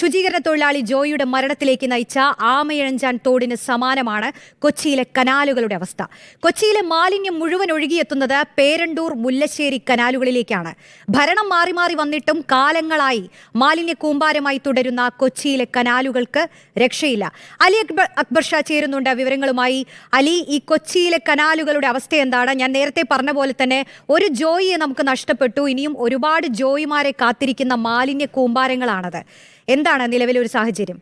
ശുചീകരണ തൊഴിലാളി ജോയിയുടെ മരണത്തിലേക്ക് നയിച്ച ആമയിഴഞ്ചാൻ തോടിന് സമാനമാണ് കൊച്ചിയിലെ കനാലുകളുടെ അവസ്ഥ. കൊച്ചിയിലെ മാലിന്യം മുഴുവൻ ഒഴുകിയെത്തുന്നത് പേരണ്ടൂർ മുല്ലശ്ശേരി കനാലുകളിലേക്കാണ്. ഭരണം മാറി മാറി വന്നിട്ടും കാലങ്ങളായി മാലിന്യ കൂമ്പാരമായി തുടരുന്ന കൊച്ചിയിലെ കനാലുകൾക്ക് രക്ഷയില്ല. അലി അക്ബർ ഷാ ചേരുന്നുണ്ട് വിവരങ്ങളുമായി. അലി, ഈ കൊച്ചിയിലെ കനാലുകളുടെ അവസ്ഥ എന്താണ്? ഞാൻ നേരത്തെ പറഞ്ഞ പോലെ തന്നെ ഒരു ജോയിയെ നമുക്ക് നഷ്ടപ്പെട്ടു. ഇനിയും ഒരുപാട് ജോയിമാരെ കാത്തിരിക്കുന്ന മാലിന്യ കൂമ്പാരങ്ങളാണത്. എന്താണ് നിലവിലെ ഒരു സാഹചര്യം?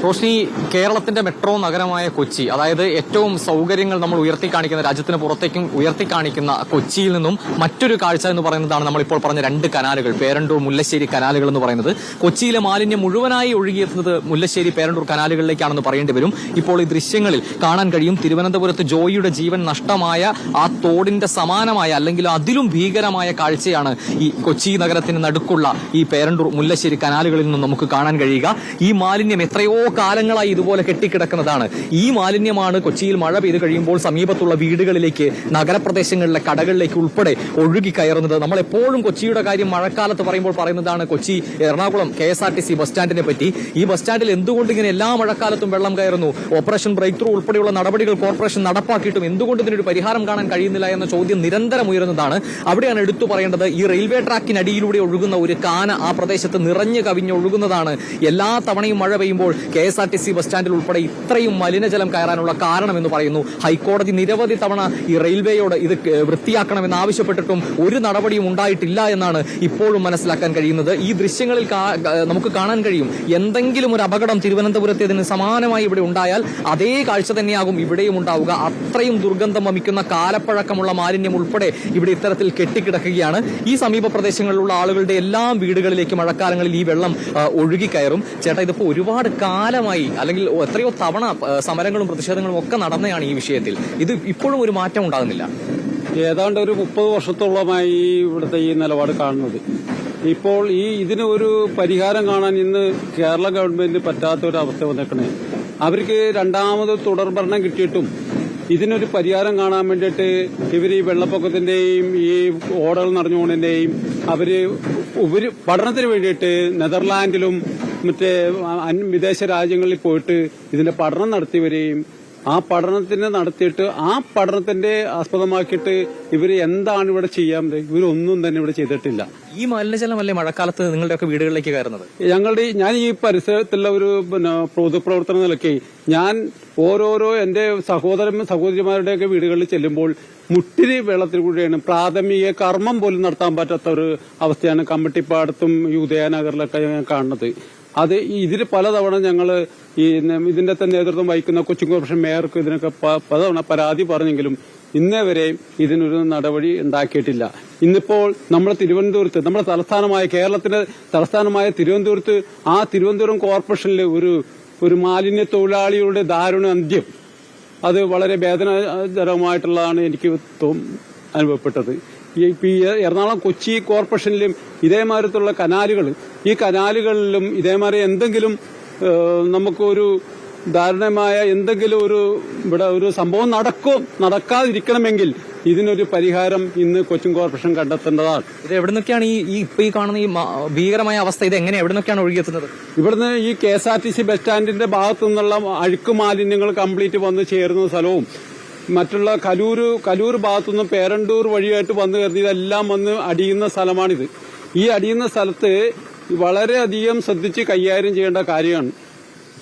റോഷ്നി, കേരളത്തിന്റെ മെട്രോ നഗരമായ കൊച്ചി, അതായത് ഏറ്റവും സൗകര്യങ്ങൾ നമ്മൾ ഉയർത്തിക്കാണിക്കുന്ന, രാജ്യത്തിന് പുറത്തേക്കും ഉയർത്തിക്കാണിക്കുന്ന കൊച്ചിയിൽ നിന്നും മറ്റൊരു കാഴ്ച എന്ന് പറയുന്നതാണ് നമ്മളിപ്പോൾ പറഞ്ഞ രണ്ട് കനാലുകൾ, പേരണ്ടൂർ മുല്ലശ്ശേരി കനാലുകൾ എന്ന് പറയുന്നത്. കൊച്ചിയിലെ മാലിന്യം മുഴുവനായി ഒഴുകിയെത്തുന്നത് മുല്ലശ്ശേരി പേരണ്ടൂർ കനാലുകളിലേക്കാണെന്ന് പറയേണ്ടി വരും. ഇപ്പോൾ ഈ ദൃശ്യങ്ങളിൽ കാണാൻ കഴിയും തിരുവനന്തപുരത്ത് ജോയിയുടെ ജീവൻ നഷ്ടമായ ആ തോടിന്റെ സമാനമായ, അല്ലെങ്കിൽ അതിലും ഭീകരമായ കാഴ്ചയാണ് ഈ കൊച്ചി നഗരത്തിന് നടുക്കുള്ള ഈ പേരണ്ടൂർ മുല്ലശ്ശേരി കനാലുകളിൽ നിന്നും നമുക്ക് കാണാൻ കഴിയുക. ഈ മാലിന്യം എത്രയോ കാലങ്ങളായി ഇതുപോലെ കെട്ടിക്കിടക്കുന്നതാണ്. ഈ മാലിന്യമാണ് കൊച്ചിയിൽ മഴ പെയ്ത് കഴിയുമ്പോൾ സമീപത്തുള്ള വീടുകളിലേക്ക്, നഗരപ്രദേശങ്ങളിലെ കടകളിലേക്ക് ഉൾപ്പെടെ ഒഴുകി കയറുന്നത്. നമ്മൾ എപ്പോഴും കൊച്ചിയുടെ കാര്യം മഴക്കാലത്ത് പറയുമ്പോൾ പറയുന്നതാണ് കൊച്ചി എറണാകുളം KSRTC ബസ് സ്റ്റാൻഡിനെ പറ്റി. ഈ ബസ് സ്റ്റാൻഡിൽ എന്തുകൊണ്ട് ഇങ്ങനെ എല്ലാ മഴക്കാലത്തും വെള്ളം കയറുന്നു? ഓപ്പറേഷൻ ബ്രേക്ക് ത്രൂ ഉൾപ്പെടെയുള്ള നടപടികൾ കോർപ്പറേഷൻ നടപ്പാക്കിയിട്ടും എന്തുകൊണ്ട് ഇതിനൊരു പരിഹാരം കാണാൻ കഴിയുന്നില്ല എന്ന ചോദ്യം നിരന്തരം ഉയരുന്നതാണ്. അവിടെയാണ് എടുത്തു പറയേണ്ടത്, ഈ റെയിൽവേ ട്രാക്കിനടിയിലൂടെ ഒഴുകുന്ന ഒരു കാന ആ പ്രദേശത്ത് നിറഞ്ഞു കവിഞ്ഞൊഴുകുന്നതാണ് എല്ലാ തവണയും മഴ പെയ്യുമ്പോൾ KSRTC ബസ് സ്റ്റാൻഡിൽ ഉൾപ്പെടെ ഇത്രയും മലിനജലം കയറാനുള്ള കാരണമെന്ന് പറയുന്നു. ഹൈക്കോടതി നിരവധി തവണ ഈ റെയിൽവേയോട് ഇത് വൃത്തിയാക്കണമെന്ന് ആവശ്യപ്പെട്ടിട്ടും ഒരു നടപടിയും ഉണ്ടായിട്ടില്ല എന്നാണ് ഇപ്പോഴും മനസ്സിലാക്കാൻ കഴിയുന്നത്. ഈ ദൃശ്യങ്ങളിൽ നമുക്ക് കാണാൻ കഴിയും, എന്തെങ്കിലും ഒരു അപകടം തിരുവനന്തപുരത്തേതിന് സമാനമായി ഇവിടെ ഉണ്ടായാൽ അതേ കാഴ്ച തന്നെയാകും ഇവിടെയും ഉണ്ടാവുക. അത്രയും ദുർഗന്ധം വമിക്കുന്ന കാലപ്പഴക്കമുള്ള മാലിന്യം ഉൾപ്പെടെ ഇവിടെ ഇത്തരത്തിൽ കെട്ടിക്കിടക്കുകയാണ്. ഈ സമീപ പ്രദേശങ്ങളിലുള്ള ആളുകളുടെ എല്ലാ വീടുകളിലേക്ക് മഴക്കാലങ്ങളിൽ ഈ വെള്ളം ഒഴുകിക്കയറും. ചേട്ടാ, ഇതിപ്പോ ഒരുപാട് കാലമായി, അല്ലെങ്കിൽ എത്രയോ തവണ സമരങ്ങളും പ്രതിഷേധങ്ങളും ഒക്കെ നടന്നതാണ് ഈ വിഷയത്തിൽ. ഇത് ഇപ്പോഴും ഒരു മാറ്റം ഉണ്ടാകുന്നില്ല. ഏതാണ്ട് ഒരു 30 വർഷത്തോളമായി ഇവിടുത്തെ ഈ നിലപാട് കാണുന്നത്. ഇപ്പോൾ ഇതിന് ഒരു പരിഹാരം കാണാൻ ഇന്ന് കേരള ഗവൺമെന്റ് പറ്റാത്ത ഒരു അവസ്ഥ വന്നേക്കണേ. അവർക്ക് രണ്ടാമത് തുടർ ഭരണം കിട്ടിയിട്ടും ഇതിനൊരു പരിഹാരം കാണാൻ വേണ്ടിയിട്ട് ഇവർ ഈ വെള്ളപ്പൊക്കത്തിന്റെയും ഈ ഓടകൾ നടന്നുകൊണ്ടിന്റെയും അവര് പഠനത്തിന് വേണ്ടിയിട്ട് നെതർലാൻഡിലും മറ്റേ വിദേശ രാജ്യങ്ങളിൽ പോയിട്ട് ഇതിന്റെ പഠനം നടത്തിവരെയും ആ പഠനത്തിന് നടത്തിയിട്ട് ആ പഠനത്തിന്റെ ആസ്പദമാക്കിയിട്ട് ഇവര് എന്താണ് ഇവിടെ ചെയ്യാൻ, ഇവരൊന്നും തന്നെ ഇവിടെ ചെയ്തിട്ടില്ല. ഈ മലിനജലമല്ലേ മഴക്കാലത്ത് നിങ്ങളുടെയൊക്കെ വീടുകളിലേക്ക് കയറുന്നത്? ഞാൻ ഈ പരിസരത്തുള്ള ഒരു പൊതുപ്രവർത്തന നിലയ്ക്ക് ഞാൻ ഓരോരോ എന്റെ സഹോദരിമാരുടെയൊക്കെ വീടുകളിൽ ചെല്ലുമ്പോൾ മുട്ടിരി വെള്ളത്തിൽ കൂടിയാണ് പ്രാഥമിക കർമ്മം പോലും നടത്താൻ പറ്റാത്ത ഒരു അവസ്ഥയാണ് കമ്മട്ടിപ്പാടത്തും ഈ ഉദയനഗറിലൊക്കെ ഞാൻ കാണുന്നത്. അത് ഇതിന് പലതവണ ഞങ്ങൾ ഇതിന്റെ തന്നെ നേതൃത്വം വഹിക്കുന്ന കൊച്ചി കോർപ്പറേഷൻ മേയർക്ക് ഇതിനൊക്കെ പലതവണ പരാതി പറഞ്ഞെങ്കിലും ഇന്നേ വരെ ഇതിനൊരു നടപടി ഉണ്ടാക്കിയിട്ടില്ല. ഇന്നിപ്പോൾ നമ്മുടെ തിരുവനന്തപുരത്ത്, നമ്മുടെ തലസ്ഥാനമായ കേരളത്തിന്റെ തലസ്ഥാനമായ തിരുവനന്തപുരത്ത്, ആ തിരുവനന്തപുരം കോർപ്പറേഷനിലെ ഒരു മാലിന്യ തൊഴിലാളിയുടെ ദാരുണ അന്ത്യം, അത് വളരെ വേദനാജനകമായിട്ടുള്ളതാണ് എനിക്ക് അനുഭവപ്പെട്ടത്. ഈ എറണാകുളം കൊച്ചി കോർപ്പറേഷനിലും ഇതേമാതിരത്തുള്ള കനാലുകൾ, ഈ കനാലുകളിലും ഇതേമാതിരി എന്തെങ്കിലും നമുക്കൊരു ദാരുണമായ എന്തെങ്കിലും ഇവിടെ ഒരു സംഭവം നടക്കാതിരിക്കണമെങ്കിൽ ഇതിനൊരു പരിഹാരം ഇന്ന് കൊച്ചിൻ കോർപ്പറേഷൻ കണ്ടെത്തേണ്ടതാണ്. ഇത് എവിടെ നിന്നൊക്കെയാണ് ഈ കാണുന്ന ഈ ഭീകരമായ അവസ്ഥ, ഇത് എങ്ങനെ എവിടെ നിന്നൊക്കെയാണ് ഒഴുകിയെത്തുന്നത്? ഇവിടുന്ന് ഈ KSRTC ബസ് സ്റ്റാൻഡിന്റെ ഭാഗത്തു നിന്നുള്ള അഴുക്ക് മാലിന്യങ്ങൾ കംപ്ലീറ്റ് വന്ന് ചേരുന്ന സ്ഥലവും മറ്റുള്ള കലൂർ ഭാഗത്തുനിന്ന് പേരണ്ടൂർ വഴിയായിട്ട് വന്നു കയറി ഇതെല്ലാം വന്ന് അടിയുന്ന സ്ഥലമാണിത്. ഈ അടിയുന്ന സ്ഥലത്ത് വളരെയധികം ശ്രദ്ധിച്ച് കൈകാര്യം ചെയ്യേണ്ട കാര്യമാണ്.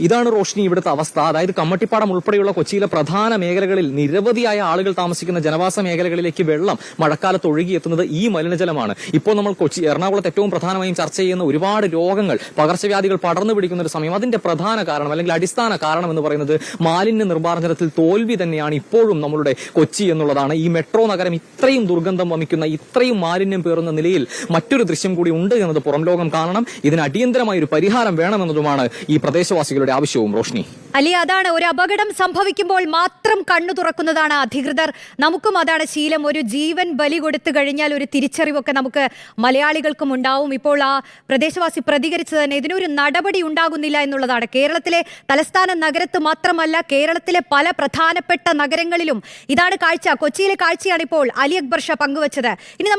ഇതാണ് റോഷ്നി ഇവിടുത്തെ അവസ്ഥ. അതായത് കമ്മട്ടിപ്പാടം ഉൾപ്പെടെയുള്ള കൊച്ചിയിലെ പ്രധാന മേഖലകളിൽ നിരവധിയായ ആളുകൾ താമസിക്കുന്ന ജനവാസ മേഖലകളിലേക്ക് വെള്ളം മഴക്കാലത്ത് ഒഴുകിയെത്തുന്നത് ഈ മലിനജലമാണ്. ഇപ്പോൾ നമ്മൾ എറണാകുളത്ത് ഏറ്റവും പ്രധാനമായും ചർച്ച ചെയ്യുന്ന ഒരുപാട് രോഗങ്ങൾ, പകർച്ചവ്യാധികൾ പടർന്നു പിടിക്കുന്ന ഒരു സമയം, അതിന്റെ പ്രധാന കാരണം അല്ലെങ്കിൽ അടിസ്ഥാന കാരണം എന്ന് പറയുന്നത് മാലിന്യ നിർമ്മാർജ്ജനത്തിൽ തോൽവി തന്നെയാണ് ഇപ്പോഴും നമ്മളുടെ കൊച്ചി എന്നുള്ളതാണ്. ഈ മെട്രോ നഗരം ഇത്രയും ദുർഗന്ധം വമിക്കുന്ന, ഇത്രയും മാലിന്യം പേറുന്ന നിലയിൽ മറ്റൊരു ദൃശ്യം കൂടി ഉണ്ട് എന്നത് പുറം ലോകം കാണണം. ഇതിന് അടിയന്തരമായ ഒരു പരിഹാരം വേണമെന്നതുമാണ് ഈ പ്രദേശവാസികളുടെ ആവശ്യവും. റോഷ്നി, അലി, അതാണ് ഒരു അപകടം സംഭവിക്കുമ്പോൾ മാത്രം കണ്ണു തുറക്കുന്നതാണ് അധികൃതർ. നമുക്കും അതാണ് ശീലം. ഒരു ജീവൻ ബലി കൊടുത്തു കഴിഞ്ഞാൽ ഒരു തിരിച്ചറിവൊക്കെ നമുക്ക് മലയാളികൾക്കും ഉണ്ടാവും. ഇപ്പോൾ ആ പ്രദേശവാസി പ്രതികരിച്ചു തന്നെ ഇതിനൊരു നടപടി ഉണ്ടാകുന്നില്ല എന്നുള്ളതാണ്. കേരളത്തിലെ തലസ്ഥാന നഗരത്ത് മാത്രമല്ല, കേരളത്തിലെ പല പ്രധാനപ്പെട്ട നഗരങ്ങളിലും ഇതാണ് കാഴ്ച. കൊച്ചിയിലെ കാഴ്ചയാണ് ഇപ്പോൾ അലി അക്ബർ ഷാ പങ്കുവച്ചത്. ഇനി